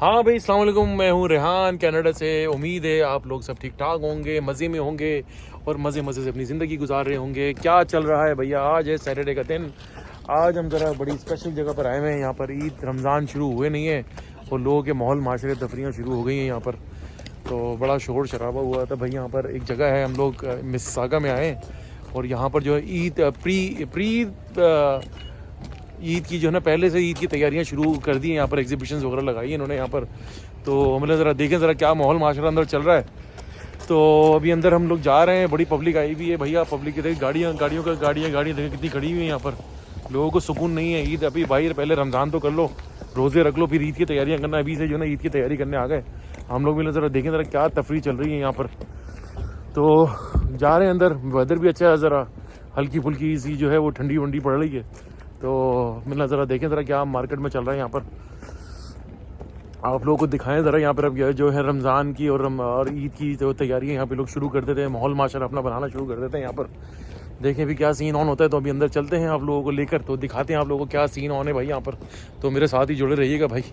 हाँ भाई, अस्सलाम वालेकुम। मैं हूँ रेहान कनाडा से। उम्मीद है आप लोग सब ठीक ठाक होंगे, मज़े में होंगे और मज़े मज़े से अपनी ज़िंदगी गुजार रहे होंगे। क्या चल रहा है भैया? आज है सैटरडे का दिन। आज हम ज़रा बड़ी स्पेशल जगह पर आए हुए हैं। यहाँ पर ईद रमज़ान शुरू हुए नहीं है और लोगों के माहौल माशरे तफरियाँ शुरू हो गई हैं यहाँ पर। तो बड़ा शोर शराबा हुआ था भाई। यहाँ पर एक जगह है, हम लोग मिसिसागा में आए और यहाँ पर जो है ईद की जो है ना, पहले से ईद की तैयारियां शुरू कर दी हैं। यहाँ पर एग्जीबिशंस वगैरह लगाई है इन्होंने यहाँ पर। तो मतलब ज़रा देखें ज़रा क्या माहौल माशरा अंदर चल रहा है। तो अभी अंदर हम लोग जा रहे हैं। बड़ी पब्लिक आई हुई है भैया। पब्लिक की देखिए, गाड़ियाँ देखें कितनी खड़ी हुई हैं यहाँ पर। लोगों को सुकून नहीं है। ईद अभी भाई पहले रमज़ान तो कर लो, रोज़े रख लो, फिर ईद की तैयारियाँ करना। अभी से जो है ना ईद की तैयारी करने आ गए हम लोग भी। ज़रा देखें ज़रा क्या तफरी चल रही है यहाँ पर। तो जा रहे हैं अंदर। वेदर भी अच्छा है, ज़रा हल्की फुल्की सी जो है वो ठंडी वंडी पड़ रही है। तो मतलब ज़रा देखें ज़रा क्या मार्केट में चल रहा है यहाँ पर, आप लोगों को दिखाएं ज़रा। यहाँ पर अब जो है रमज़ान की और ईद की जो तैयारियाँ यहाँ पे लोग शुरू कर देते हैं, माहौल माशरा अपना बनाना शुरू कर देते हैं यहाँ पर। देखें भी क्या सीन ऑन होता है। तो अभी अंदर चलते हैं आप लोगों को लेकर, तो दिखाते हैं आप लोगों को क्या सीन ऑन है भाई यहाँ पर। तो मेरे साथ ही जुड़े रहिएगा भाई।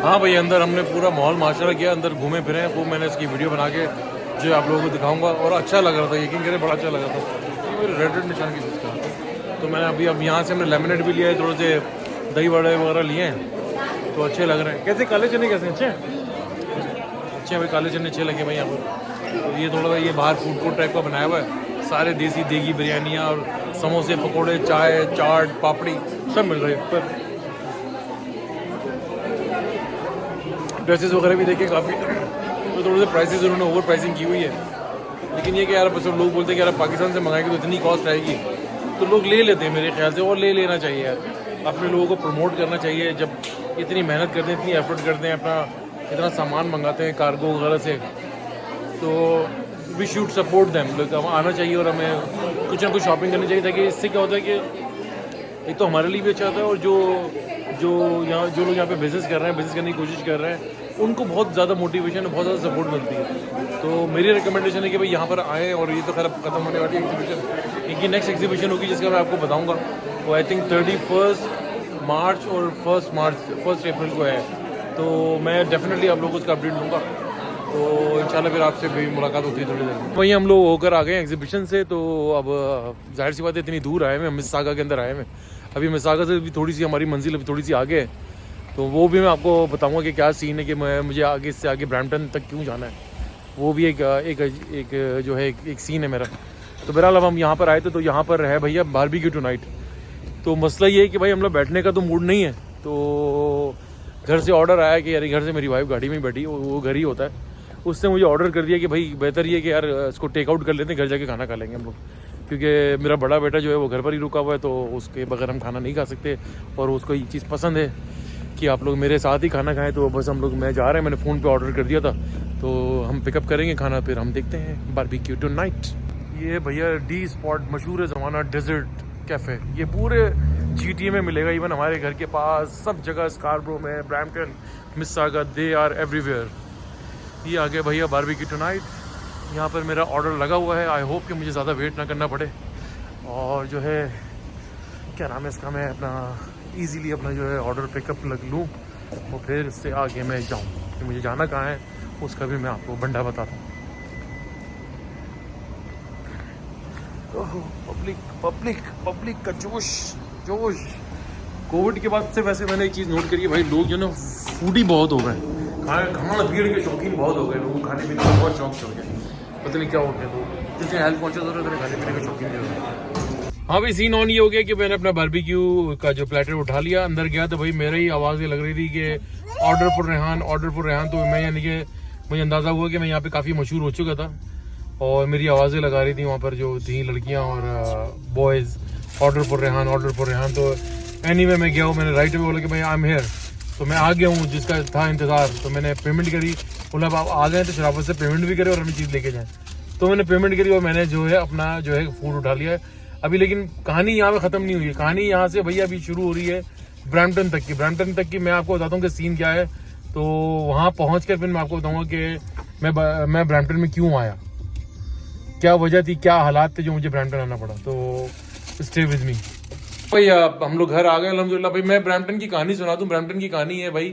हाँ भाई, अंदर हमने पूरा माहौल माशरा किया, अंदर घूमे फिरे। वो मैंने इसकी वीडियो बना के जो आप लोगों को दिखाऊंगा। और अच्छा लग रहा था, यकीन करें बड़ा अच्छा लगा था। ये मेरे रेड निशान की चीज़ का। तो मैंने अब यहाँ से हमने लेमनेट भी लिया है, थोड़े से दही वड़े वगैरह लिए हैं। तो अच्छे लग रहे हैं। कैसे काले चने कैसे अच्छे अच्छे भाई, काले चने अच्छे लगे भाई यहाँ पर। तो ये थोड़ा सा ये बाहर फूड कोर्ट टाइप का बनाया हुआ है। सारे देसी देगी बिरयानियाँ और समोसे, पकौड़े, चाय, चाट, पापड़ी सब मिल रही है पर। ड्रेसेस वगैरह भी देखे काफ़ी, तो थोड़े से प्राइसेस उन्होंने ओवर प्राइसिंग की हुई है। लेकिन ये कि यार बस लोग बोलते हैं कि यार पाकिस्तान से मंगाएंगे तो इतनी कॉस्ट आएगी, तो लोग ले लेते हैं मेरे ख्याल से। और ले लेना चाहिए यार, अपने लोगों को प्रमोट करना चाहिए। जब इतनी मेहनत करते हैं, इतनी एफर्ट करते हैं, अपना इतना सामान मंगाते हैं कार्गो वगैरह से, तो वी शुड सपोर्ट देम। लोग आना चाहिए और हमें कुछ ना कुछ शॉपिंग करनी चाहिए, ताकि इससे क्या होता है कि एक तो हमारे लिए भी अच्छा होता है और जो लोग यहाँ पे बिज़नेस कर रहे हैं, बिज़नेस करने की कोशिश कर रहे हैं, उनको बहुत ज़्यादा मोटिवेशन, बहुत ज़्यादा सपोर्ट मिलती है। तो मेरी रिकमेंडेशन है कि भाई यहाँ पर आएँ। और ये तो खैर ख़त्म होने वाली एग्जीबिशन, इनकी नेक्स्ट एग्जीबिशन होगी जिसका मैं आपको बताऊँगा। वो आई थिंक 31 मार्च और 1 अप्रैल को है। तो मैं डेफिनेटली आप लोगों को उसका अपडेट दूँगा। तो इंशाल्लाह फिर आपसे भी मुलाकात होती है थोड़ी देर। वहीं हम लोग होकर आ गए एग्जीबिशन से। तो अब जाहिर सी बात है, इतनी दूर आए हैं, मिसिसागा के अंदर आए हैं। अभी मिसिसागा से भी थोड़ी सी हमारी मंजिल अभी थोड़ी सी आगे है। तो वो भी मैं आपको बताऊंगा कि क्या सीन है, कि मुझे आगे से आगे ब्रैम्पटन तक क्यों जाना है। वो भी एक जो है एक सीन है मेरा। तो बहरहाल अब हम यहाँ पर आए थे। तो यहाँ पर है भैया बारबेक्यू टुनाइट। तो मसला ये है कि भाई हम लोग बैठने का तो मूड नहीं है। तो घर से ऑर्डर आया कि यार, घर से मेरी वाइफ गाड़ी में बैठी, वो घर ही होता है, उसने मुझे ऑर्डर कर दिया कि भाई बेहतर ये कि यार इसको टेक आउट कर लेते हैं, घर जाके खाना खा लेंगे हम लोग। क्योंकि मेरा बड़ा बेटा जो है वो घर पर ही रुका हुआ है, तो उसके बगैर हम खाना नहीं खा सकते। और उसको ये चीज़ पसंद है कि आप लोग मेरे साथ ही खाना खाएं। तो बस हम लोग, मैं जा रहे हैं, मैंने फ़ोन पे ऑर्डर कर दिया था। तो हम पिकअप करेंगे खाना, फिर हम देखते हैं बारबेक्यू टुनाइट। ये भैया डी स्पॉट मशहूर है ज़माना डेजर्ट कैफ़े। ये पूरे GTA में मिलेगा, इवन हमारे घर के पास सब जगह, स्कारब्रो में, Brampton, Mississauga, they are everywhere. ये आ गया भैया बारबेक्यू टुनाइट। यहाँ पर मेरा ऑर्डर लगा हुआ है। आई होप कि मुझे ज़्यादा वेट ना करना पड़े। और जो है क्या नाम है इसका, मैं अपना इजीली अपना जो है ऑर्डर पिकअप लग लूँ और फिर इससे आगे मैं जाऊँ। कि मुझे जाना कहाँ है उसका भी मैं आपको बंडा बताता हूँ। पब्लिक का जोश। कोविड के बाद से वैसे मैंने एक चीज़ नोट करी है भाई, लोग जो ना फूडी बहुत हो गए, खाना पीने के शौकीन बहुत हो गए। लोगों को खाने पीने का बहुत शौक चल गया, पता नहीं क्या हो गया। तो जितने हेल्थ कॉन्शियस हो रहे थे, खाने पीने के शौकीन नहीं हो रहे। हाँ भाई, सीन ऑन ये हो गया कि मैंने अपना बारबेक्यू का जो प्लेटर उठा लिया, अंदर गया तो भाई मेरे ही आवाज़ें लग रही थी कि order for Rehan, order for Rehan. तो मैं यानी कि मुझे अंदाज़ा हुआ कि मैं यहाँ पे काफ़ी मशहूर हो चुका था और मेरी आवाज़ें लगा रही थी वहाँ पर जो थी लड़कियाँ और boys, order for Rehan, order for Rehan. तो एनीवे मैं गया हूँ, मैंने राइट वे बोला कि भाई आई एम हेयर। तो मैं आ गया हूँ जिसका था इंतज़ार। तो मैंने पेमेंट करी, बोला आप आ गए तो शराफत से पेमेंट भी करें और अपनी चीज़ लेके जाएँ। तो मैंने पेमेंट करी और मैंने जो है अपना जो है फूड उठा लिया है अभी। लेकिन कहानी यहाँ पे ख़त्म नहीं हुई है, कहानी यहाँ से भैया अभी शुरू हो रही है ब्रैम्पटन तक की। ब्रैम्पटन तक की मैं आपको बताता हूँ कि सीन क्या है। तो वहाँ पहुँच कर फिर मैं आपको बताऊँगा कि मैं ब्रैम्पटन में क्यों आया, क्या वजह थी, क्या हालात थे जो मुझे ब्रैम्पटन आना पड़ा। तो स्टे विद मी भाई। हम लोग घर आ गए अल्हम्दुलिल्लाह। भाई मैं ब्रैम्पटन की कहानी सुना दूँ। ब्रैम्पटन की कहानी है भाई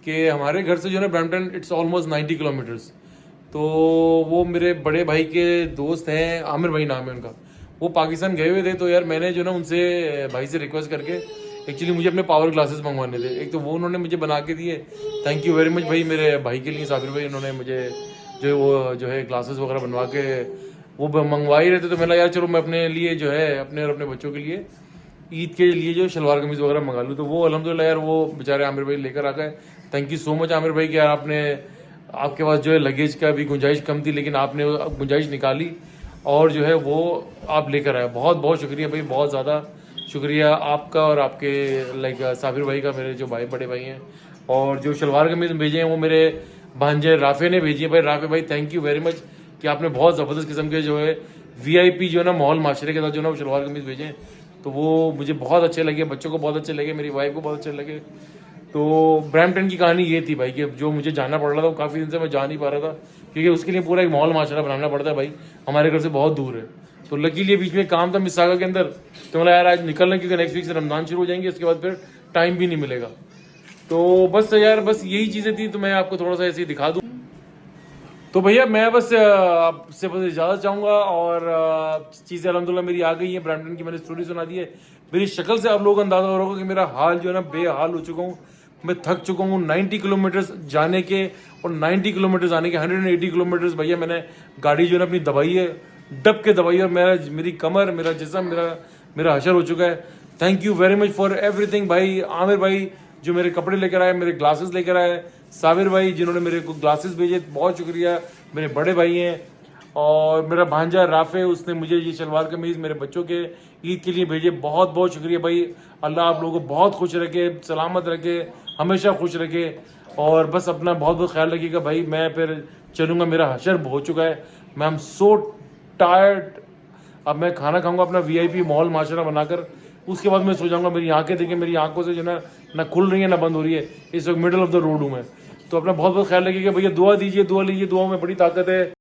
कि हमारे घर से जो है ना ब्रैम्पटन इट्स ऑलमोस्ट 90 किलोमीटर्स। तो वो मेरे बड़े भाई के दोस्त हैं, आमिर भाई नाम है उनका, वो पाकिस्तान गए हुए थे। तो यार मैंने जो ना उनसे भाई से रिक्वेस्ट करके एक्चुअली मुझे अपने पावर ग्लासेस मंगवाने थे। एक तो वो उन्होंने मुझे बना के दिए, थैंक यू वेरी मच भाई मेरे भाई के लिए, साबिर भाई। उन्होंने मुझे जो वो जो है ग्लासेस वगैरह बनवा के वो मंगवा ही रहे थे। तो मैंने यार चलो मैं अपने लिए जो है अपने और अपने बच्चों के लिए ईद के लिए जो शलवार कमीज़ वगैरह मंगा लूँ। तो वो अल्हम्दुलिल्लाह यार वो बेचारे आमिर भाई लेकर आ गए। Thank you so much Aamir भाई कि यार आपने, आपके पास जो है लगेज का भी गुंजाइश कम थी लेकिन आपने गुंजाइश निकाली और जो है वो आप लेकर आए। बहुत बहुत शुक्रिया भाई, बहुत ज़्यादा शुक्रिया आपका और आपके लाइक साबिर भाई का, मेरे जो भाई बड़े भाई हैं। और जो शलवार कमीज़ भेजे हैं वो मेरे भांजे राफे ने भेजी है। भाई राफे भाई थैंक यू वेरी मच कि आपने बहुत ज़बरदस्त किस्म के जो है VIP जो है ना माहौल माशरे के साथ जो ना वो शलवार कमीज़ भेजे हैं। तो वो मुझे बहुत अच्छे लगे, बच्चों को बहुत अच्छे लगे, मेरी वाइफ को बहुत अच्छे लगे। तो ब्रैम्पटन की कहानी ये थी भाई कि जो मुझे जाना पड़ रहा था वो काफ़ी दिन से मैं जा नहीं पा रहा था क्योंकि उसके लिए पूरा एक माहौल माशरा बनाना पड़ता है भाई, हमारे घर से बहुत दूर है। तो लकीली बीच में काम था मिसागा के अंदर, तो बोला यार आज निकलना क्योंकि नेक्स्ट वीक से रमज़ान शुरू हो जाएंगे, उसके बाद फिर टाइम भी नहीं मिलेगा। तो बस यार बस यही चीज़ें थी, तो मैं आपको थोड़ा सा ऐसे ही दिखा दूँ। तो भैया मैं बस आपसे बस इजाज़त चाहूँगा और चीज़ें अल्हम्दुलिल्लाह मेरी आ गई है। ब्रैम्पटन की मैंने स्टोरी सुना दी है। मेरी शक्ल से आप लोगों को अंदाज़ा हो रहा होगा कि मेरा हाल जो है ना बेहाल हो चुका हूँ, मैं थक चुका हूँ। 90 किलोमीटर्स जाने के और 90 किलोमीटर्स आने के, 180 किलोमीटर्स भैया मैंने गाड़ी जो है ना अपनी दबाई है, डब के दबाई है। और मेरी कमर, मेरा जिस्म, मेरा हशर हो चुका है। Thank you very much for everything भाई। आमिर भाई जो मेरे कपड़े लेकर आए, मेरे ग्लासेस लेकर आए, साबिर भाई जिन्होंने मेरे को ग्लासेस भेजे, बहुत शुक्रिया। मेरे बड़े भाई हैं और मेरा भांजा राफे, उसने मुझे ये शलवार कमीज़ मेरे बच्चों के ईद के लिए भेजे, बहुत बहुत शुक्रिया भाई। अल्लाह आप लोगों को बहुत खुश रखे, सलामत रखे, हमेशा खुश रखे। और बस अपना बहुत बहुत ख्याल रखिएगा भाई। मैं फिर चलूँगा, मेरा हशर हो चुका है, मैं एम सो टायर्ड। अब मैं खाना खाऊंगा अपना VIP माहौल माशरा बनाकर, उसके बाद मैं सो जाऊंगा। मेरी आंखें देखें, मेरी आंखों से जो ना खुल रही है ना बंद हो रही है। इस वक्त मिडिल ऑफ द रोड हूँ मैं। तो अपना बहुत बहुत ख्याल रखिएगा भैया, दुआ दीजिए, दुआ लीजिए, दुआ में बड़ी ताकत है।